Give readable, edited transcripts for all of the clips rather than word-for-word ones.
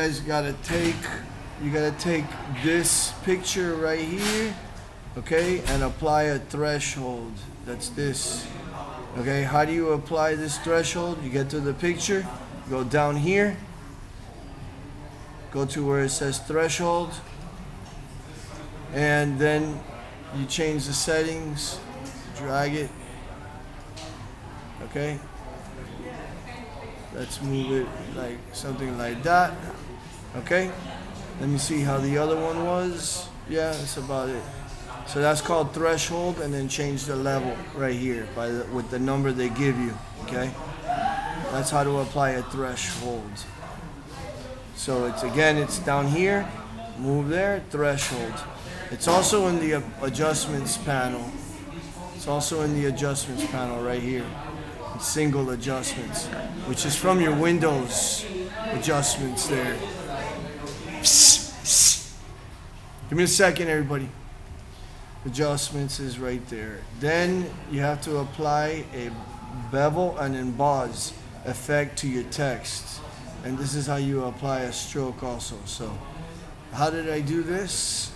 You gotta take this picture right here, okay, and apply a threshold. That's this. Okay, how do you apply this threshold? You get to the picture, go down here, go to where it says threshold, and then you change the settings, drag it. Okay, let's move it like something like that. Okay, let me see how the other one was. Yeah, that's about it. So that's called threshold, and then change the level right here with the number they give you. Okay, that's how to apply a threshold. So it's down here, move there, threshold. It's also in the adjustments panel. It's also in the adjustments panel right here. It's single adjustments, which is from your Windows adjustments there. Give me a second, everybody. Adjustments is right there. Then you have to apply a bevel and emboss effect to your text. And this is how you apply a stroke also. So how did I do this?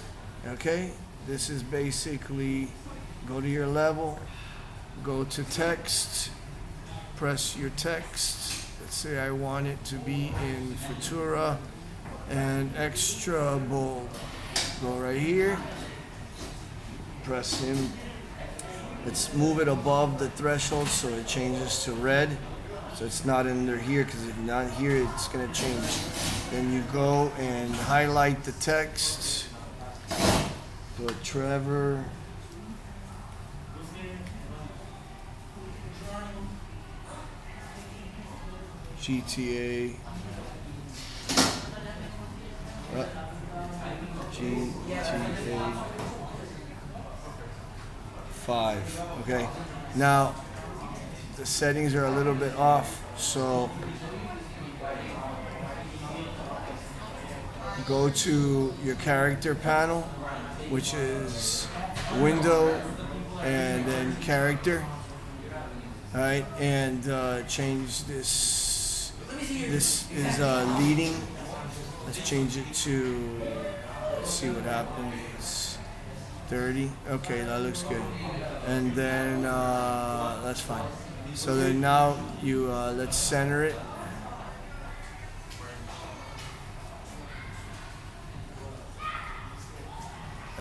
Okay, this is basically, go to your level, go to text, press your text. Let's say I want it to be in Futura and extra bold. Go right here, press him. Let's move it above the threshold so it changes to red. So it's not under here, because if not here, it's gonna change. Then you go and highlight the text. Put Trevor. GTA. GTA 5. Okay. Now the settings are a little bit off, so go to your character panel, which is window and then character. All right, and change this. This is leading. Let's change it to, let's see what happens, 30. Okay, that looks good. And then that's fine. So then now you let's center it.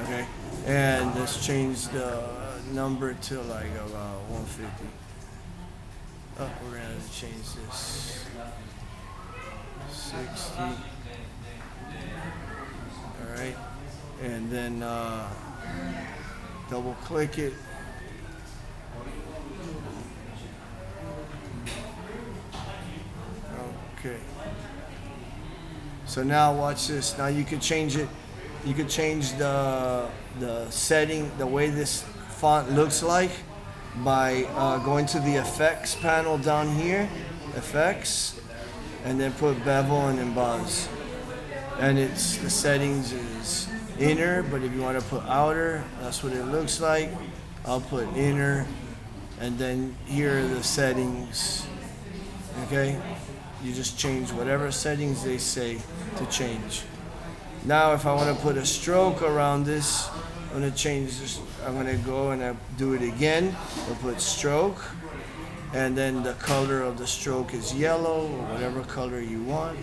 Okay, and let's change the number to like about 150. Oh, we're gonna change this 60. All right, and then double click it. Okay. So now watch this. Now you can change it. You can change the setting, the way this font looks like, by going to the effects panel down here, effects, and then put bevel and emboss. And it's the settings is inner, but if you want to put outer, that's what it looks like. I'll put inner, and then here are the settings. Okay, you just change whatever settings they say to change. Now if I want to put a stroke around this, I'm going to change this. I'm going to go and I do it again. I'll put stroke, and then the color of the stroke is yellow or whatever color you want.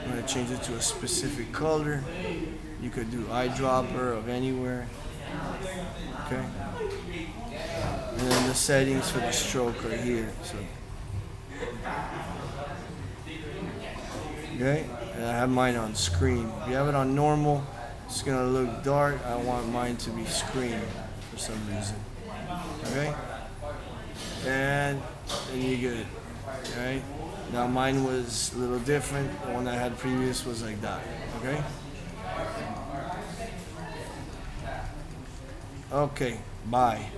I'm going to change it to a specific color. You could do eyedropper of anywhere. Okay. And then the settings for the stroke are here. So. Okay. And I have mine on screen. If you have it on normal, it's gonna look dark. I want mine to be screen for some reason. Okay? And then you're good. Alright? Now mine was a little different. The one I had previous was like that. Okay? Okay, bye.